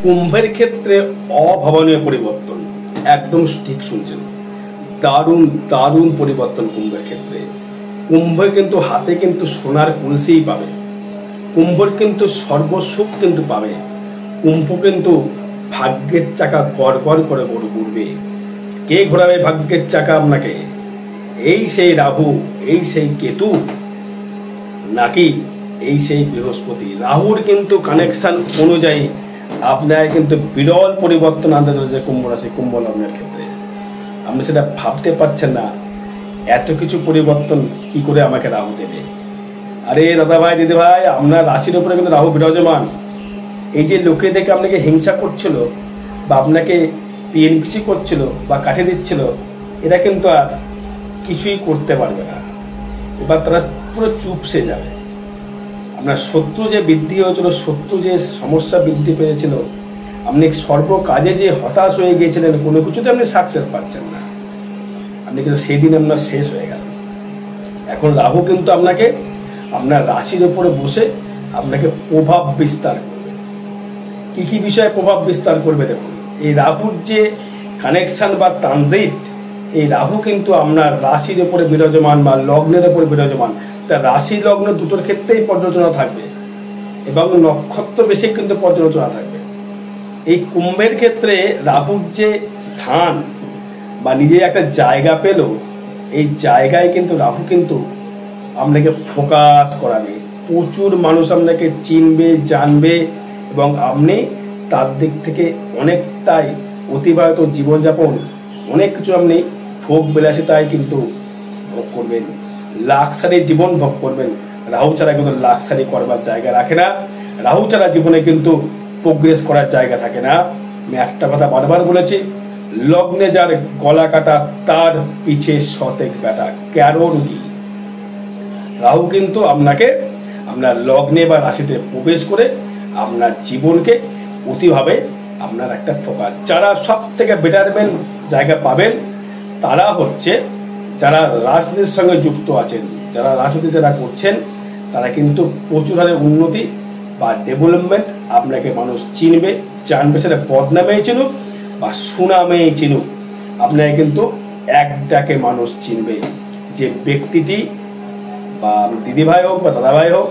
কুম্ভের ক্ষেত্রে অভাবনীয় পরিবর্তন, একদম ঠিক শুনছেন। দারুণ দারুণ পরিবর্তন কুম্ভের ক্ষেত্রে। কুম্ভ কিন্তু হাতে কিন্তু সোনার কলসিই পাবে, কুম্ভর কিন্তু সর্বসুখ কিন্তু পাবে, কুম্ভ কিন্তু ভাগ্যের চাকা গড় গড় করে ঘুরবে। কে ঘোরাবে ভাগ্যের চাকা আপনাকে? এই সেই রাহু, এই সেই কেতু, নাকি এই সেই বৃহস্পতি? রাহুর কিন্তু কানেকশন অনুযায়ী আপনার কিন্তু বিরল পরিবর্তন আনতে চলেছে কুম্ভ রাশি, কুম্ভ লগ্নের ক্ষেত্রে। আপনি সেটা ভাবতে পারছেন না, এত কিছু পরিবর্তন কি করে আমাকে রাহু দেবে। আরে দাদা ভাই, দিদি ভাই, আপনার রাশির উপরে কিন্তু রাহু বিরাজমান। এই যে লোকে দেখে আপনাকে হিংসা করছিল বা আপনাকে পিএনপিসি করছিল বা কাঠে দিচ্ছিল, এরা কিন্তু আর কিছুই করতে পারবে না। এবার তারা পুরো চুপসে যাবে। আপনার শত্রু যে বৃদ্ধি হয়েছিল, শত্রু যে সমস্যা বৃদ্ধি পেয়েছিল, আপনি সর্ব কাজে যে হতাশ হয়ে গিয়েছিলেন, কোনো কিছুতে আপনি সাকসেস পাচ্ছেন না, আপনি কিন্তু সেদিন আপনার শেষ হয়ে গেল। এখন রাহু কিন্তু আপনাকে আপনার রাশির উপরে বসে আপনাকে প্রভাব বিস্তার করবে। কি কি বিষয়ে প্রভাব বিস্তার করবে দেখুন। এই রাহুর যে কানেকশন বা ট্রানজিট, এই রাহু কিন্তু আপনার রাশির উপরে বিরাজমান বা লগ্নের উপরে বিরাজমান। তা রাশি লগ্ন দুটোর ক্ষেত্রেই পর্যালোচনা থাকবে এবং নক্ষত্র বেশি কিন্তু পর্যালোচনা থাকবে। এই কুম্ভের ক্ষেত্রে রাহুর যে স্থান বা নিজে একটা জায়গা পেল, এই জায়গায় কিন্তু রাহু কিন্তু আপনাকে ফোকাস করাবে। প্রচুর মানুষ আপনাকে চিনবে, জানবে এবং আপনি তার দিক থেকে অনেকটাই অতিবাহিত জীবনযাপন, অনেক কিছু আপনি ভোগ বিলাসিতায় কিন্তু ভোগ করবেন, লাক্সারি জীবন ভোগ করবেন। রাহু ছাড়া কিন্তু লাক্সারি করবার জায়গা রাখে না, রাহু ছাড়া জীবনে কিন্তু প্রোগ্রেস করার জায়গা থাকে না। আমি একটা কথা বারবার বলেছি, লগ্নে যার গলা কাটা তার পিছে শতেক ব্যাটা। কারণ কি? রাহু কিন্তু আপনাকে আপনার লগ্নে বা রাশিতে প্রবেশ করে আপনার জীবনকে অতিভাবে আপনার একটা ফোকাস। যারা সব থেকে বেটারমেন্ট জায়গা পাবেন তারা হচ্ছে যারা রাজনীতির সঙ্গে যুক্ত আছেন, যারা রাজনীতি যারা করছেন, তারা কিন্তু প্রচুর হারে উন্নতি বা ডেভেলপমেন্ট, আপনাকে মানুষ চিনবে, জানবে। সেটা বদনামেই চিনুক বা সুনামেই চিনুক, আপনাকে কিন্তু এক ডাকে মানুষ চিনবে। যে ব্যক্তিটি বা দিদিভাই হোক বা দাদাভাই হোক,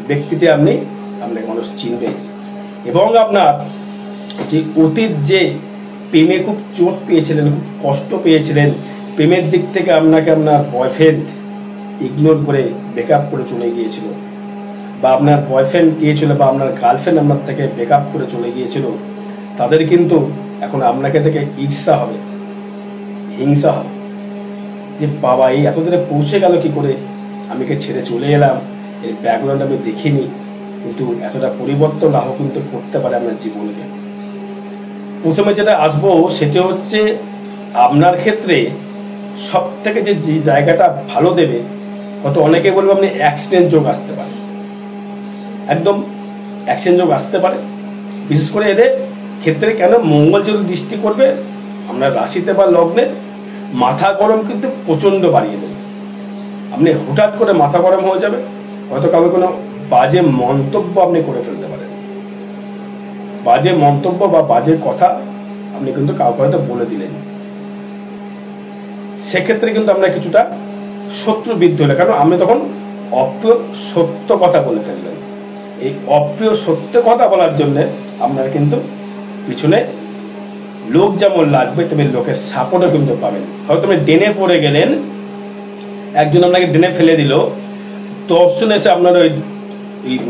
ব্যক্তিতে আপনাকে মানুষ চিনবে। এবং আপনার যে অতীত যে প্রেমে খুব চোট পেয়েছিলেন, খুব কষ্ট পেয়েছিলেন, প্রেমের দিক থেকে আপনাকে আপনার বয়ফ্রেন্ড ইগনোর করে ব্রেকআপ করে চলে গিয়েছিল, বা আপনার বয়ফ্রেন্ড গিয়েছিল বা আপনার গার্লফ্রেন্ড আপনার থেকে ব্রেকআপ করে চলে গিয়েছিল, তাদের কিন্তু এখন আপনাকে থেকে ঈর্ষা হবে, হিংসা হবে যে বাবা এই এত দূরে পৌঁছে গেল কি করে, আমিকে ছেড়ে চলে এলাম, এর ব্যাকগ্রাউন্ড আমি দেখিনি। কিন্তু এতটা পরিবর্তন রাহু কিন্তু করতে পারে আপনার জীবনকে। প্রথমে যেটা আসবো সেটা হচ্ছে আপনার ক্ষেত্রে সব থেকে যে জায়গাটা ভালো দেবে, হয়তো অনেকে বলবো আপনি অ্যাক্সিডেন্ট যোগ আসতে পারে, একদম অ্যাক্সিডেন্ট যোগ আসতে পারে। বিশেষ করে এদের ক্ষেত্রে কেন, মঙ্গল যেহেতু দৃষ্টি করবে আপনার রাশিতে বা লগ্নে, মাথা গরম কিন্তু প্রচণ্ড বাড়িয়ে দেবে। আপনি হঠাৎ করে মাথা গরম হয়ে যাবে, হয়তো কাউকে কোনো বাজে মন্তব্য আপনি করে ফেলতে পারেন, বাজে মন্তব্য বা বাজে কথা আপনি কিন্তু কাউকে হয়তো বলে দিলেন। সেক্ষেত্রে কিন্তু আপনার কিছুটা শত্রু বৃদ্ধি হলে, কারণ আপনি তখন অপ্রিয় সত্য কথা বলে ফেললেন। এই অপ্রিয় সত্য কথা বলার জন্য আপনার কিন্তু পিছনে লোক যেমন লাগবে তেমনি লোকের সাপোর্টও কিন্তু পাবেন। হয়তো আপনি ডেনে পড়ে গেলেন, একজন আপনাকে ডেনে ফেলে দিল, 10 জন এসে আপনার ওই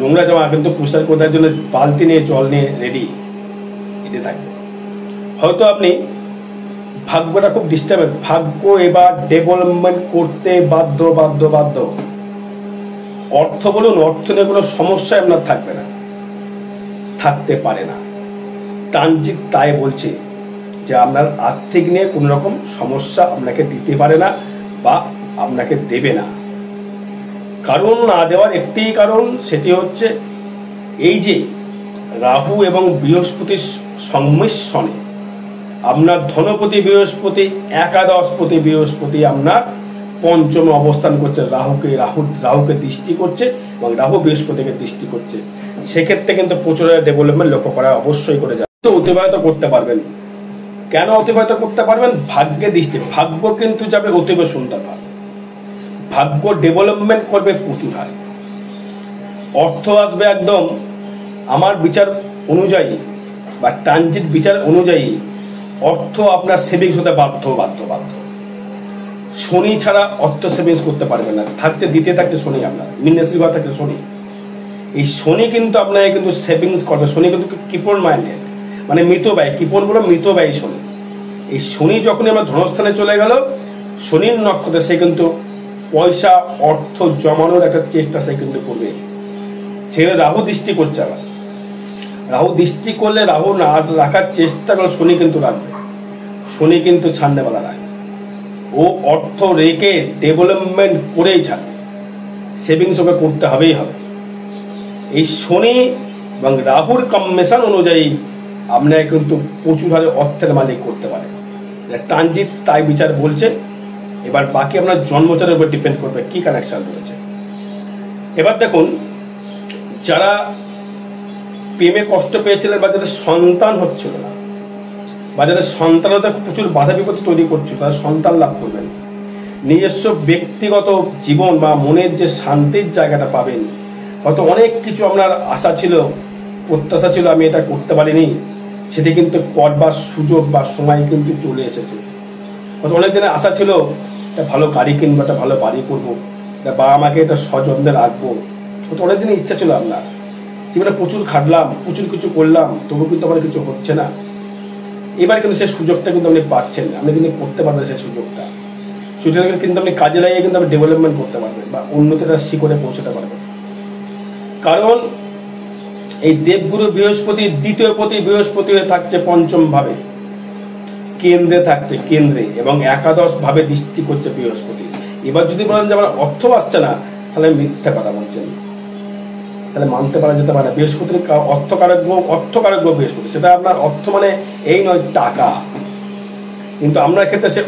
নোংরা জামা কিন্তু পরিষ্কার করার জন্য বালতি নিয়ে জল নিয়ে রেডি এতে থাকবে। হয়তো আপনি ভাগ্যটা খুব ডিস্টার্ব, ভাগ্য এবার ডেভেলপমেন্ট করতে বাধ্য বাধ্য বাধ্য। অর্থ বলুন, অর্থ নিয়ে কোনো সমস্যা আপনার থাকবে না, থাকতে পারে না। ট্রানজিট তাই বলছে যে আপনার আর্থিক নিয়ে কোনো রকম সমস্যা আপনাকে দিতে পারে না বা আপনাকে দেবে না। কারণ না দেওয়ার একটি কারণ, সেটি হচ্ছে এই যে রাহু এবং বৃহস্পতির সংমিশ্রণে আপনার ধনপতি বৃহস্পতি, একাদশপতি বৃহস্পতি আপনার পঞ্চমে অবস্থান করছে, রাহুকে দৃষ্টি করছে এবং রাহু বৃহস্পতিকে দৃষ্টি করছে। সেক্ষেত্রে কিন্তু প্রচুর ডেভেলপমেন্ট লক্ষ্য করা অবশ্যই করে যায়। তো অতিবাহিত করতে পারবেন। কেন অতিবাহিত করতে পারবেন? ভাগ্যে দৃষ্টি, ভাগ্য কিন্তু যাবে অতীব সুন্দর ভাবে, ভাগ্য ডেভেলপমেন্ট করবে প্রচুর হারে, অর্থ আসবে একদম আমার বিচার অনুযায়ী বা ট্রানজিট বিচার অনুযায়ী অর্থ আপনার সেভিংস হতে বাধ্য। শনি ছাড়া অর্থ সেভিংস করতে পারবে না। থাকছে দ্বিতীয়, থাকছে শনি, আপনার মিনরাশির ঘর থাকছে শনি। এই শনি কিন্তু আপনাকে কিন্তু সেভিংস করবে। শনি কিন্তু কিপন মাইন্ডেড, মানে মৃতব্যয়, কিপন বলে মৃতব্যয় শনি। এই শনি যখনই আমার ধনস্থানে চলে গেল, শনির নক্ষত্রে সে কিন্তু পয়সা অর্থ জমানোর একটা চেষ্টা সে কিন্তু করবে। সে রাহু দৃষ্টি করছে, আবার রাহু দৃষ্টি করলে রাহু না রাখার চেষ্টা করে শনি কিন্তু রাখবে। শনি কিন্তু ছাড়নে বেলা রাখবে, ও অর্থ রেখে ডেভেলপমেন্ট করেই ছাড়বে, সেভিংস ওকে করতে হবেই হবে। এই শনি এবং রাহুর কম্বিনেশন অনুযায়ী আপনাকে কিন্তু প্রচুর হারে অর্থের মালিক করতে পারে। ট্রানজিট তাই বিচার বলছে। এবার বাকি আপনার জন্মচারের উপর ডিপেন্ড করবে কি কানেকশন রয়েছে। এবার দেখুন, যারা প্রেমে কষ্ট পেয়েছিলেন বা যাদের সন্তান হচ্ছিল না, বা যাদের সন্তানতা প্রচুর বাধা বিপত্তি তৈরি করছিল, তারা সন্তান লাভ করবেন। নিজস্ব ব্যক্তিগত জীবন বা মনের যে শান্তির জায়গাটা পাবেন। হয়তো অনেক কিছু আপনার আশা ছিল, প্রত্যাশা ছিল, আমি এটা করতে পারিনি, সেটি কিন্তু করবার সুযোগ বা সময় কিন্তু চলে এসেছে। হয়তো অনেক দিনের আশা ছিল একটা ভালো গাড়ি কিনবো, একটা ভালো বাড়ি করবো, বাবা মাকে এটা সযত্নে রাখবো, হয়তো অনেক দিনের ইচ্ছা ছিল আপনার। জীবনে প্রচুর খাটলাম, প্রচুর কিছু করলাম, তবু কিন্তু আমার কিছু হচ্ছে না। এবার কিন্তু সেই সুযোগটা কিন্তু আপনি পাচ্ছেন, আপনি কিন্তু করতে পারবেন সেই সুযোগটা কিন্তু আপনি কাজে লাগিয়ে কিন্তু আপনি ডেভেলপমেন্ট করতে পারবেন বা উন্নতিটা শিখরে পৌঁছতে পারবেন। কারণ এই দেবগুরু বৃহস্পতি দ্বিতীয় পতি বৃহস্পতি হয়ে থাকছে পঞ্চম ভাবে, কেন্দ্রে থাকছে, কেন্দ্রে, এবং একাদশ ভাবে দৃষ্টি করছে বৃহস্পতি। এবার যদি বলেন যে আমার অর্থ আসছে না, তাহলে মিথ্যা কথা বলছেন, তাহলে মানতে পারা যেতে পারে। বৃহস্পতির অর্থকারক বৃহস্পতি, সেটা আপনার অর্থ মানে এই নয় টাকা, কিন্তু আমরা ক্ষেত্রে সে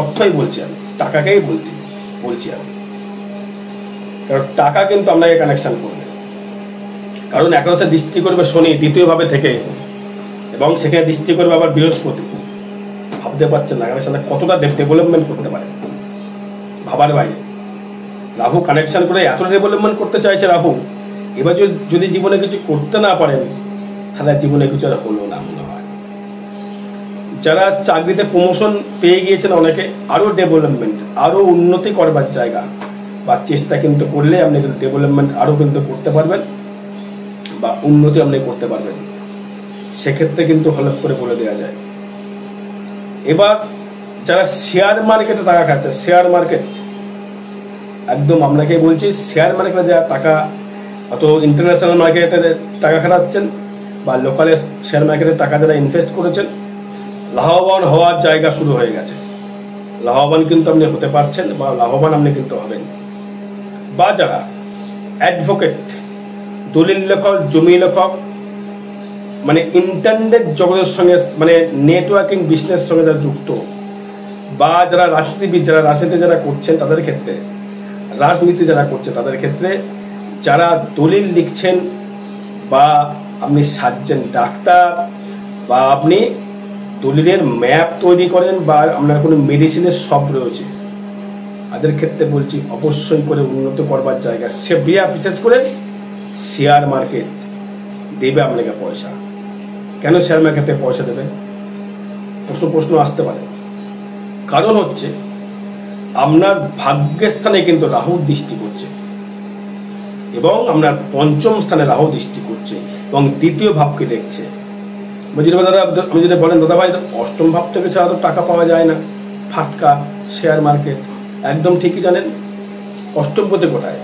অর্থই বলছি, আমি টাকাকেই বলছি আমি। কারণ টাকা কিন্তু আপনাকে কানেকশন করবে, কারণ একাদশে দৃষ্টি করবে শনি দ্বিতীয় ভাবে থেকে, এবং সেখানে দৃষ্টি করবে আবার বৃহস্পতি। ভাবতে পারছেন না কানেকশন কতটা ডেভেলপমেন্ট করতে পারে, ভাবার বাইরে। রাহু কানেকশন করে এতটা ডেভেলপমেন্ট করতে চাইছে রাহু। এবার যদি জীবনে কিছু করতে না পারেন, তাহলে জীবনে কিছু আর হলো না মনে হয়। যারা চাকরিতে প্রমোশন পেয়ে গিয়েছেন, অনেকে আরো ডেভেলপমেন্ট, আরো উন্নতি করবার জায়গা বা চেষ্টা কিন্তু করলে আপনি কিন্তু ডেভেলপমেন্ট আরো কিন্তু করতে পারবেন বা উন্নতি আপনি করতে পারবেন। সেক্ষেত্রে কিন্তু হলপ করে বলে দেওয়া যায়। এবার যারা শেয়ার মার্কেটে টাকা খাচ্ছে, শেয়ার মার্কেট একদম আপনাকে বলছি, শেয়ার মার্কেটে যারা টাকা, অত ইন্টারন্যাশনাল মার্কেটে টাকা খাটাচ্ছেন বা লোকালে শেয়ার মার্কেটে টাকা যারা ইনভেস্ট করেছেন, লাভবান হওয়ার জায়গা শুরু হয়ে গেছে। লাভবান কিন্তু আপনি হতে পারছেন বা লাভবান আপনি কিন্তু হবেন। বা যারা অ্যাডভোকেট, দলিল লেখক, জমি লেখক, মানে ইন্টারনেট জগতের সঙ্গে, মানে নেটওয়ার্কিং বিজনেস সঙ্গে যারা যুক্ত, বা যারা রাজনীতিবিদ, যারা রাজনীতি যারা করছেন তাদের ক্ষেত্রে, রাজনীতি যারা করছে তাদের ক্ষেত্রে, যারা দলিল লিখছেন বা আপনি সার্জেন ডাক্তার, বা আপনি দলিলের ম্যাপ তৈরি করেন, বা আপনার কোনো মেডিসিনের শপ রয়েছে, তাদের ক্ষেত্রে বলছি অবশ্যই করে উন্নত করবার জায়গা। সে বিশেষ করে শেয়ার মার্কেট দেবে আপনাকে পয়সা। কেন শেয়ার মার্কেটে পয়সা দেবে? প্রশ্ন আসতে পারে। কারণ হচ্ছে আপনার ভাগ্যের স্থানে কিন্তু রাহু দৃষ্টি করছে, এবং আপনার পঞ্চম স্থানে রাহু দৃষ্টি করছে, এবং দ্বিতীয় ভাবকে দেখছে। আমি যদি বলেন দাদা ভাই অষ্টম ভাব থেকে ছাড়া তো টাকা পাওয়া যায় না, ফাটকা শেয়ার মার্কেট, একদম ঠিকই জানেন। অষ্টম পতি কোথায়?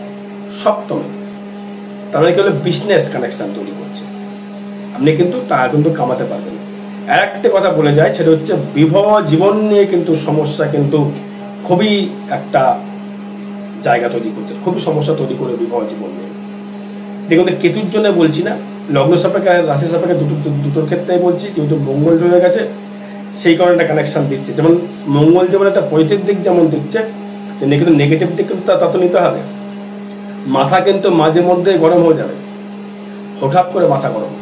সপ্তমে। তার মানে কি হলো বিজনেস কানেকশন তৈরি করছে, আপনি কিন্তু টাকা কিন্তু কামাতে পারবেন। আর একটা কথা বলে যায়, সেটা হচ্ছে বিবাহ জীবন নিয়ে কিন্তু সমস্যা কিন্তু খুবই একটা জায়গা তৈরি করছে, খুবই সমস্যা তৈরি করে বিবাহ জীবন নিয়ে। দেখুন কেতুর জন্য বলছি না, লগ্ন সাপেক্ষে রাশি সাপেক্ষে দুটোর ক্ষেত্রে বলছি, যেহেতু মঙ্গল হয়ে গেছে সেই কারণে একটা কানেকশন দিচ্ছে। যেমন মঙ্গল যেমন একটা পজিটিভ দিক যেমন দিচ্ছে, কিন্তু নেগেটিভ দিক কিন্তু তা তো নিতে হবে। মাথা কিন্তু মাঝে মধ্যে গরম হয়ে যাবে, হঠাৎ করে মাথা গরম,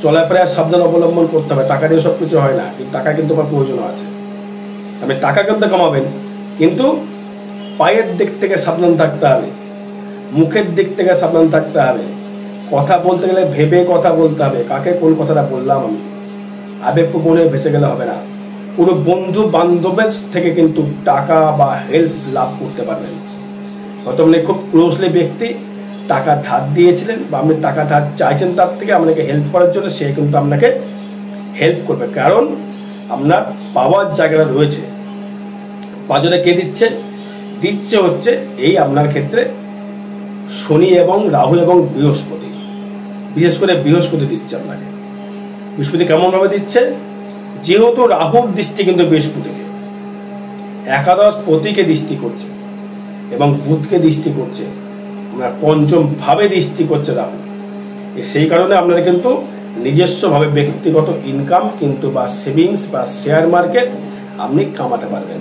চলাফেরার সাবধান অবলম্বন করতে হবে। টাকা দিয়ে সবকিছু হয় না, কিন্তু টাকা কিন্তু আমার প্রয়োজন আছে। আপনি টাকা কিন্তু কামাবেন, কিন্তু পায়ের দিক থেকে সাবধান থাকতে হবে, মুখের দিক থেকে সাবধান থাকতে হবে। কথা বলতে গেলে ভেবে কথা বলতে হবে, কাকে কোন কথাটা বললাম আমি। আবেগপ্রবণে ভেসে গেলে হবে না। কোনো বন্ধু বান্ধবের থেকে কিন্তু টাকা বা হেল্প লাভ করতে পারবেন। হয়তো আপনি খুব ক্লোজলি ব্যক্তি টাকা ধার দিয়েছিলেন বা আপনি টাকা ধার চাইছেন তার থেকে আপনাকে হেল্প করার জন্য, সে কিন্তু আপনাকে হেল্প করবে, কারণ আপনার পাওয়ার জায়গাটা রয়েছে। বাজারে কে দিচ্ছে? দিচ্ছে হচ্ছে এই আপনার ক্ষেত্রে শনি এবং রাহু এবং বৃহস্পতি। বিশেষ করে বৃহস্পতি দিচ্ছে আপনাকে। বৃহস্পতি কেমন ভাবে দিচ্ছে? যেহেতু রাহুর দৃষ্টি কিন্তু বৃহস্পতিকে, একাদশ পতিকে দৃষ্টি করছে এবং বুধকে দৃষ্টি করছে, আপনার পঞ্চম ভাবে দৃষ্টি করছে রাহু। সেই কারণে আপনারা কিন্তু নিজস্বভাবে ব্যক্তিগত ইনকাম কিন্তু বা সেভিংস বা শেয়ার মার্কেট আপনি কামাতে পারবেন।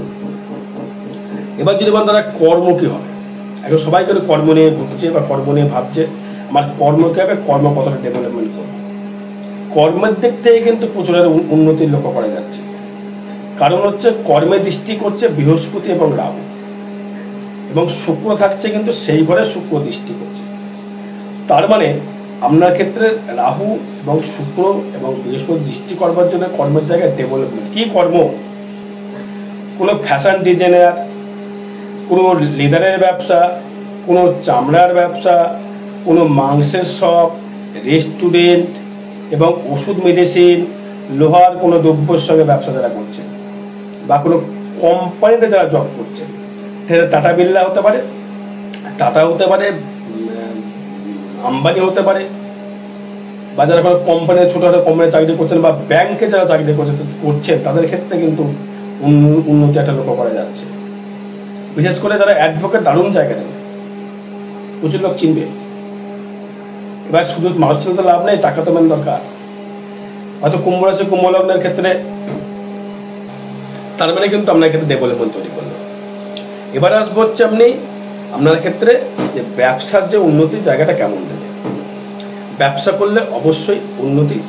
এবার যদি বলেন দাদা কর্ম কি হবে, এখন সবাই কিন্তু কর্ম নিয়ে ঘুরছে বা কর্ম নিয়ে ভাবছে, আমার কর্ম কি হবে, কর্ম কতটা ডেভেলপমেন্ট করবে। কর্মের দিক থেকে কিন্তু প্রচুর উন্নতির লক্ষ্য করা যাচ্ছে, কারণ হচ্ছে কর্মে দৃষ্টি করছে বৃহস্পতি এবং রাহু, এবং শুক্র থাকছে কিন্তু সেই ঘরে শুক্র দৃষ্টি করছে। তার মানে আপনার ক্ষেত্রে রাহু এবং শুক্র এবং বৃহস্পতি দৃষ্টি করবার জন্য কর্মের জায়গায় ডেভেলপমেন্ট। কি কর্ম? কোনো ফ্যাশন ডিজাইনার, কোনো লেদারের ব্যবসা, কোনো চামড়ার ব্যবসা, কোনো মাংসের শপ, রেস্টুরেন্ট এবং ওষুধ মেডিসিন, লোহার কোনো দ্রব্যের সঙ্গে ব্যবসা যারা করছে, বা কোনো কোম্পানিতে যারা জব করছে, টাটা বিড়লা হতে পারে, টাটা হতে পারে, আম্বানি হতে পারে, বা যারা কোনো কোম্পানির ছোটখাটো কোম্পানিতে চাকরি করছেন বা ব্যাংকে যারা চাকরি করছেন তাদের ক্ষেত্রে কিন্তু উন্নতি একটা লক্ষ্য করা যাচ্ছে। বিশেষ করে যারা অ্যাডভোকেট দারুণ জায়গা নেবে, প্রচুর লোক চিনবে। এবার শুধু মানুষ চিনতে লাভ নেই, টাকা তো মেন দরকার। হয়তো কুম্ভ রাশি কুম্ভ লগ্নের ক্ষেত্রে তার মানে কিন্তু আপনার ক্ষেত্রে ডেভেলপমেন্ট তৈরি করলো। এবার আসবো হচ্ছে আপনার ক্ষেত্রে যে ব্যবসার যে উন্নতির জায়গাটা কেমন দেবে। ব্যবসা করলে অবশ্যই উন্নতি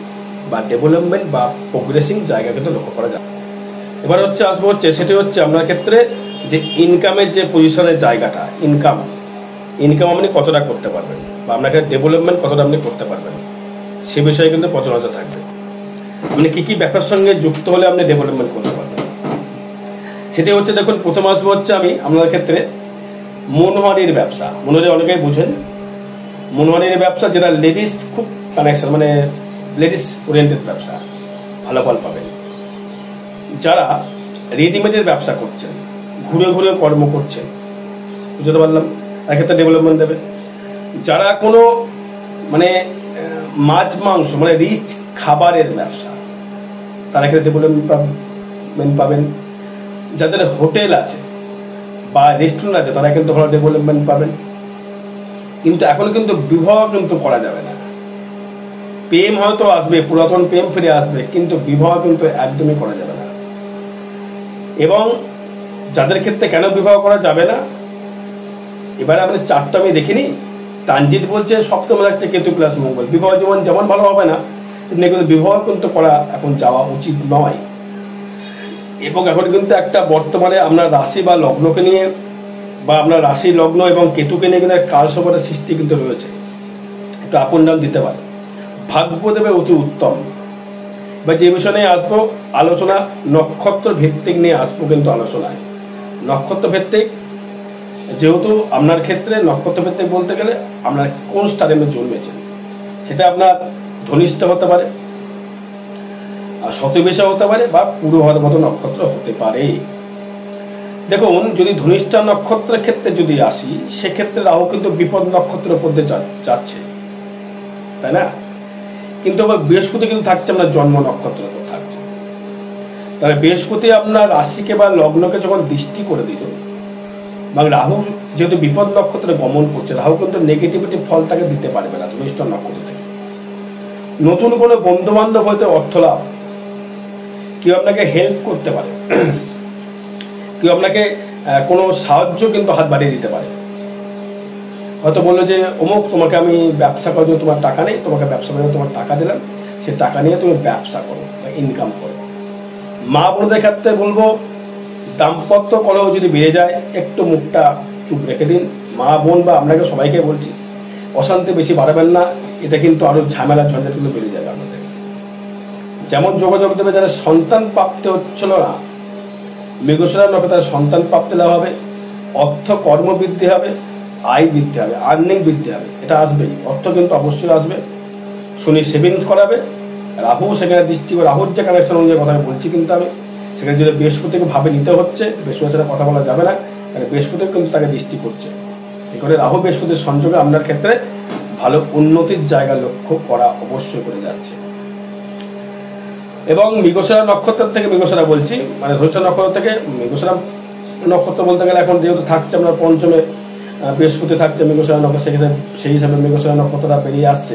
বা ডেভেলপমেন্ট বা প্রোগ্রেসিং জায়গা কিন্তু লক্ষ্য করা যায়। এবার আসবো সেটি হচ্ছে আপনার ক্ষেত্রে যে ইনকামের যে পজিশনের জায়গাটা, ইনকাম আপনি কতটা করতে পারবেন বা আপনাকে ডেভেলপমেন্ট কতটা আপনি করতে পারবেন, সে বিষয়ে কিন্তু প্রচুর নজর থাকবে। আপনি কি ব্যবসার সঙ্গে যুক্ত হলে আপনি ডেভেলপমেন্ট করতে পারবেন, সেটি হচ্ছে দেখুন। প্রথম আসবো হচ্ছে আপনার ক্ষেত্রে মনোহারির ব্যবসা। মনোহারি অনেকেই বুঝেন, মনোহারির ব্যবসা যেটা লেডিস খুব কানেকশন, মানে লেডিস ওরিয়েন্টেড ব্যবসা, ভালো ফল পাবেন। যারা রেডিমেডের ব্যবসা করছেন, ঘুরে ঘুরে কর্ম করছেন, বুঝতে পারলাম, এক্ষেত্রে ডেভেলপমেন্ট দেবে। যারা কোনো মানে মাছ মাংস মানে রিচ খাবারের ব্যবসা, তারা ক্ষেত্রে ডেভেলপমেন্ট পাবেন। যাদের হোটেল আছে বা রেস্টুরেন্ট আছে তারা কিন্তু ভালো ডেভেলপমেন্ট পাবেন। কিন্তু এখন কিন্তু বিবাহ কিন্তু করা যাবে না। প্রেম হয়তো আসবে, পুরাতন প্রেম ফিরে আসবে, কিন্তু বিবাহ কিন্তু একদমই করা যাবে না। এবং যাদের ক্ষেত্রে কেন বিবাহ করা যাবে না, এবারে আপনি চারটা আমি দেখিনি, ট্রানজিট বলছে সপ্তমে লাগছে কেতু প্লাস মঙ্গল, বিবাহ জীবন যেমন ভালো হবে না, কিন্তু বিবাহ কিন্তু করা এখন যাওয়া উচিত নয়। এবং এখন কিন্তু একটা বর্তমানে আপনার রাশি বা লগ্নকে নিয়ে বা আপনার রাশি লগ্ন এবং কেতুকে নিয়ে কিন্তু কালসর্পের সৃষ্টি কিন্তু রয়েছে, একটু আপ ডাউন দিতে পারে। ভাগ্য দেবে অতি উত্তম। বা যে বিষয় নিয়ে আসবো আলোচনা, নক্ষত্র ভিত্তিক নিয়ে আসবো কিন্তু আলোচনায়। নক্ষত্র ভিত্তিক যেহেতু আপনার ক্ষেত্রে নক্ষত্র ভিত্তিক বলতে গেলে আপনার কোন স্টারে জন্মেছেন, সেটা আপনার ধনিষ্ঠ হতে পারে, শতবিশা হতে পারে, বা পূর্বভাদ্র মতো নক্ষত্র হতে পারে। দেখুন, যদি ধনিষ্ঠা নক্ষত্রের ক্ষেত্রে যদি আসি, সেক্ষেত্রে রাহু কিন্তু বিপদ নক্ষত্রের উপর দিয়ে যাচ্ছে, তাই না? কিন্তু আবার বৃহস্পতি কিন্তু থাকছে আপনার জন্ম নক্ষত্রের উপর থাকছে। তাহলে বৃহস্পতি আপনার রাশিকে বা লগ্নকে যখন দৃষ্টি করে দিল, এবং রাহু যেহেতু বিপদ নক্ষত্রে গমন করছে, রাহু কিন্তু নেগেটিভিটি ফল তাকে দিতে পারবে না ধনিষ্ঠা নক্ষত্র থেকে। নতুন কোনো বন্ধু বান্ধব হয়তো অর্থ লাভ, কেউ আপনাকে হেল্প করতে পারে, কেউ আপনাকে কোনো সাহায্য কিন্তু হাত বাড়িয়ে দিতে পারে। হয়তো বললো যে অমুক, তোমাকে আমি ব্যবসা করার জন্য তোমার টাকা নেই, তোমাকে ব্যবসা করার জন্য তোমার টাকা দিলাম, সে টাকা নিয়ে তুমি ব্যবসা করো বা ইনকাম করো। মা বোনদের ক্ষেত্রে বলবো, দাম্পত্য কলহ যদি বেড়ে যায় একটু মুখটা চুপ রেখে দিন। মা বোন বা আপনাকে সবাইকে বলছি, অশান্তি বেশি বাড়াবেন না, এটা কিন্তু আরো ঝামেলা ঝঞ্ঝাটগুলো বেড়ে যাবে আপনাদের। যেমন যোগাযোগ দেবে যারা সন্তান প্রাপ্তি হচ্ছিল না, মৃগশিরা নক্ষত্রে সন্তান প্রাপ্তি লাভ হবে, অর্থ কর্ম বৃদ্ধি হবে, আয় বৃদ্ধি হবে, আর্নিং বৃদ্ধি হবে, এটা আসবেই, অর্থ কিন্তু অবশ্যই আসবে। শনি সেভিংস করাবে, রাহু সেখানে দৃষ্টি করে, রাহুর যে কানেকশন অনুযায়ী কথা বলছি কিন্তু আমি, সেখানে যদি বৃহস্পতিকে ভাবে নিতে হচ্ছে, বৃহস্পতির সাথে কথা বলা যাবে না, কারণ বৃহস্পতি কিন্তু তাকে দৃষ্টি করছে। এই করে রাহু বৃহস্পতির সংযোগে আপনার ক্ষেত্রে ভালো উন্নতির জায়গা লক্ষ্য করা অবশ্যই করে যাচ্ছে। এবং মৃগশিরা নক্ষত্র থেকে, মৃগশিরা বলছি মানে ধৈর্য নক্ষত্র থেকে, মৃগশিরা নক্ষত্র বলতে গেলে এখন যেহেতু থাকছে আপনার পঞ্চমে বৃহস্পতি থাকছে মৃগশিরা নক্ষত্র, সেই হিসাবে মৃগশিরা নক্ষত্রটা বেরিয়ে আসছে,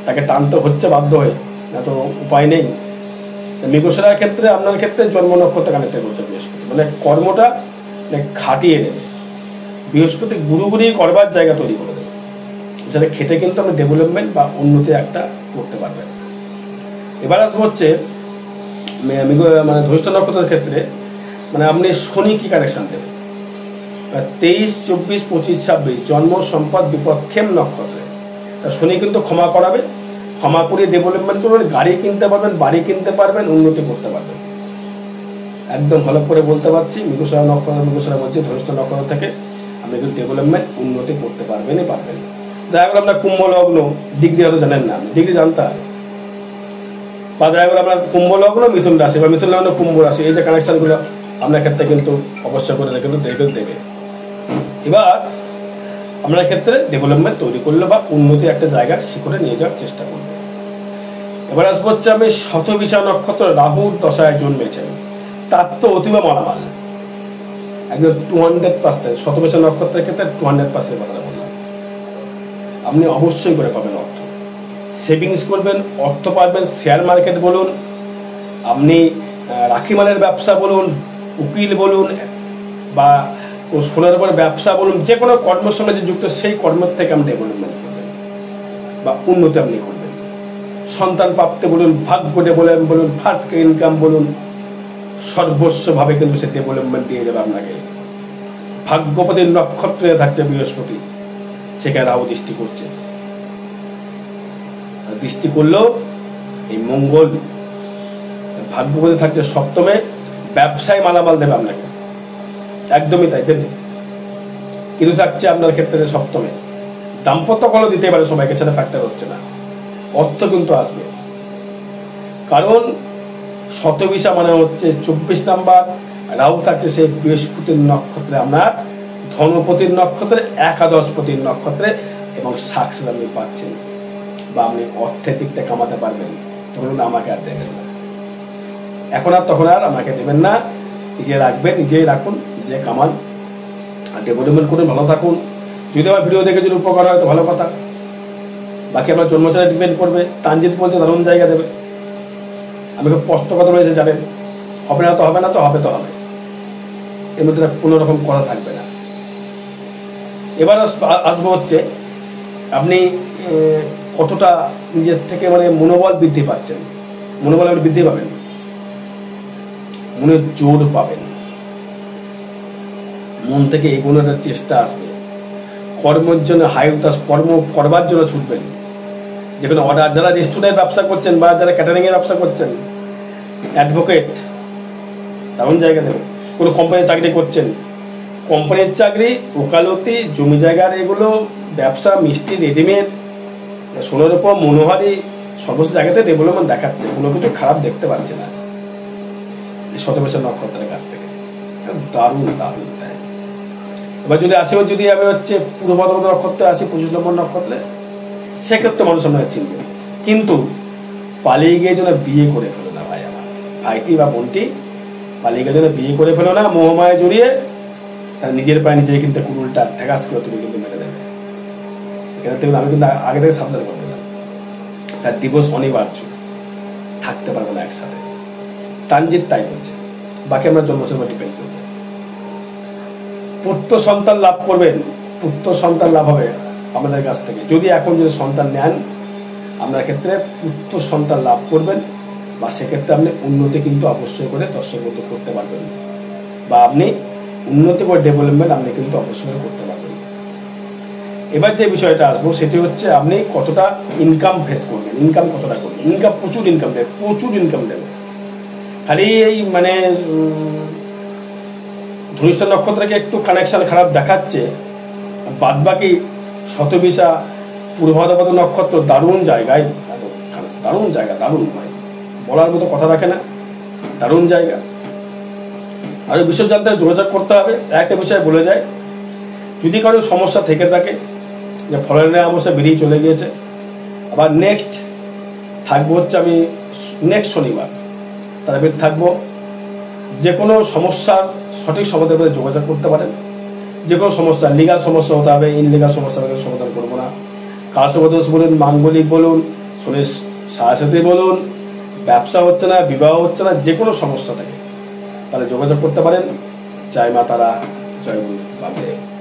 তাকে টানতে হচ্ছে বাধ্য হয়ে, এত উপায় নেই। মৃগশিরার ক্ষেত্রে আপনার ক্ষেত্রে জন্ম নক্ষত্র কানেক্ট করছে বৃহস্পতি, মানে কর্মটা খাটিয়ে নেবে বৃহস্পতি, গুরুগুরি করবার জায়গা তৈরি করে দেবে, যেটা খেটে কিন্তু আপনি ডেভেলপমেন্ট বা উন্নতি একটা করতে পারবেন। এবার আসবো হচ্ছে মানে ধৈর্য নক্ষত্রের ক্ষেত্রে, মানে আপনি শনি কি কানেকশন দেবে 23, 24, 25, 26 জন্ম সম্পদ বিপক্ষেম নক্ষত্রে। শনি কিন্তু ক্ষমা করাবে, ক্ষমা করে ডেভেলপমেন্ট করবেন, গাড়ি কিনতে পারবেন, বাড়ি কিনতে পারবেন, উন্নতি করতে পারবেন। একদম ভালো করে বলতে পারছি, মৃগশিরা নক্ষত্র, মৃগশিরা বলছি ধৈর্য নক্ষত্র থেকে আপনি কিন্তু ডেভেলপমেন্ট উন্নতি করতে পারবেনই পারবেন। দেখা গেল আপনার কুম্ভ লগ্ন, ডিগ্রি হয়তো জানেন না, ডিগ্রি জানতাম, বা দেখা গেল আপনার কুম্ভ লগ্ন মিথুন রাশি বা মিথুন লগ্ন কুম্ভ রাশি, এই যে কানেকশনগুলো আপনার ক্ষেত্রে কিন্তু অবশ্যই করে কিন্তু দেবে। এবার আপনার ক্ষেত্রে ডেভেলপমেন্ট তৈরি করলে বা উন্নতি একটা জায়গার শিখরে নিয়ে যাওয়ার চেষ্টা করবে। এবার আসবো হচ্ছে আমি শতবিশা নক্ষত্র রাহুর দশায় জন্মেছেন, তার তো অতিবা মালামাল, একদম 200%। শতবিশা নক্ষত্রের ক্ষেত্রে 200% কথা বললাম, আপনি অবশ্যই করে পাবেন অর্থ, সেভিংস করবেন, অর্থ পাবেন। শেয়ার মার্কেট বলুন, আপনি রাখি মালের ব্যবসা বলুন, উকিল বলুন, বা সোনার উপর ব্যবসা বলুন, যে কোনো কর্মের সঙ্গে যে যুক্ত, সেই কর্মের থেকে আপনি ডেভেলপমেন্ট করবেন বা উন্নতি আপনি করবেন। সন্তান প্রাপ্তি বলুন, ভাগ্য ডেভেলপমেন্ট বলুন, ফাটক ইনকাম বলুন, সর্বস্বভাবে কিন্তু সে ডেভেলপমেন্ট দিয়ে যাবে আপনাকে। ভাগ্যপতির নক্ষত্রে থাকছে বৃহস্পতি, সেখানে রাহু দৃষ্টি করছে, দৃষ্টি করলেও এই মঙ্গল ভাগ্যপতি থাকছে সপ্তমে, ব্যবসায় মালামাল দেবে আপনাকে, একদমই তাই দেবে, কিন্তু থাকছে আপনার ক্ষেত্রে সপ্তমে। দাম্পত্য কলহ দিতে পারে সবাইকে, সেটা ফ্যাক্টর হচ্ছে না, অর্থ কিন্তু আসবে। কারণ শতবিশা মানে হচ্ছে 24 নাম্বার, রাহু থাকছে সেই বৃহস্পতির নক্ষত্রে, আপনার ধনপতির নক্ষত্রে, একাদশপতির নক্ষত্রে, এবং সাকসেস আপনি পাচ্ছেন বা আপনি অর্থের দিকটা কামাতে পারবেন। তখন আমাকে আর দেবেন না, এখন আর তখন আর আমাকে দেবেন না, নিজে রাখবেন, নিজেই রাখুন, নিজে কামান আর ডেভেলপমেন্ট করুন, ভালো থাকুন। যদি আমার ভিডিও দেখে যদি উপকার হয় তো ভালো কথা, বাকি আমার জন্মছাড়া ডিপেন্ড করবে। ট্রানজিট বলতে দারুণ জায়গা দেবে, আমি খুব কষ্ট কথা রয়েছে জানেন, হবে না তো হবে না, তো হবে তো হবে, এর মধ্যে কোনো রকম কথা থাকবে না। এবার আসবো হচ্ছে আপনি কতটা নিজের থেকে মানে মনোবল বৃদ্ধি পাচ্ছেন। মনোবল আপনি বৃদ্ধি পাবেন, মনে জোর পাবেন, মন থেকে এগোনোর চেষ্টা আসবে, কর্মের জন্য হাই উতাস, কর্ম করবার জন্য ছুটবেন। যেখানে অর্ডার, যারা রেস্টুরেন্টের ব্যবসা করছেন বা যারা ক্যাটারিং এর ব্যবসা করছেন, অ্যাডভোকেট, তেমন জায়গা দেবে। কোনো কোম্পানির চাকরি করছেন, কোম্পানির চাকরি, ওকালতি, জমি জায়গার এগুলো ব্যবসা, মিষ্টি, রেডিমেড, সোনার উপর মনোহারি, সমস্ত জায়গাতে ডেভেলপমেন্ট দেখাচ্ছে, কোনো কিছু খারাপ দেখতে পাচ্ছে না শতবিশা নক্ষত্রের কাছ থেকে। দারুণ দারুণ তাই। এবার যদি আসে, যদি আমি হচ্ছে পূর্ব ভাদ্রপদ নক্ষত্রে আসি, 25 নম্বর নক্ষত্রে, সেক্ষেত্রে মানুষ আপনাকে চিনবে, কিন্তু পালিয়ে গিয়ে যেন বিয়ে করে ফেলো না ভাই, আমার ভাইটি বা বোনটি, পালিয়ে গিয়ে যেন বিয়ে করে ফেলো না, মোহমায় জড়িয়ে তার নিজের পায়ে নিজে কিন্তু কুড়ুলটা ঠেকাস করে তুমি কিন্তু মেরে দেবে। এখানে থেকে আমি কিন্তু আগে থেকে সাবধান করে দিলাম, তার ডিভোর্স অনিবার্য, থাকতে পারবো না একসাথে। ট্রানজিট তাই বলছে, বাকি আমরা জন্মসম্পদ ডিপেন্ড করবো। পুত্র সন্তান লাভ করবেন, পুত্র সন্তান লাভ হবে আমাদের কাছ থেকে। যদি এখন যদি সন্তান নেন আপনার ক্ষেত্রে পুত্র সন্তান লাভ করবেন, বা সেক্ষেত্রে আপনি উন্নতি কিন্তু অবশ্যই করে দর্শক বন্ধু করতে পারবেন, বা আপনি উন্নতি বা ডেভেলপমেন্ট আপনি কিন্তু অবশ্যই করে করতে পারবেন। এবার যে বিষয়টা আসবো সেটি হচ্ছে আপনি কতটা ইনকাম ফেস করবেন, ইনকাম কতটা করবেন। ইনকাম প্রচুর ইনকাম দেবে, প্রচুর ইনকাম দেবে। খালি এই মানে ধনিষ্ঠ নক্ষত্রকে একটু কানেকশন খারাপ দেখাচ্ছে, বাদ বাকি শতবিশা পূর্ব ভাদ্রপদ নক্ষত্র দারুণ জায়গায়, দারুণ জায়গা, দারুণ ভাই, বলার মতো কথা রাখে না, দারুণ জায়গা। আর বিষয় জানতে যোগাযোগ করতে হবে। একটা বিষয় বলে যায়, যদি কারো সমস্যা থেকে থাকে, যে ফলনের অবস্থা বেরিয়ে চলে গিয়েছে, আবার নেক্সট থাকবো হচ্ছে আমি নেক্সট শনিবার তারপরে থাকবো। যে কোনো সমস্যার সঠিক সমাধানের মধ্যে যোগাযোগ করতে পারেন। যে কোনো সমস্যা, লিগাল সমস্যা হতে হবে, ইনলিগাল সমস্যা সমাধান করবো না। কালসর্পদোষ বলুন, মাঙ্গলিক বলুন, শনির সাড়ে বলুন, ব্যবসা হচ্ছে না, বিবাহ হচ্ছে না, যে কোনো সমস্যা থাকে তাহলে যোগাযোগ করতে পারেন। জয় মা তারা, জয় গুরু বামদেব।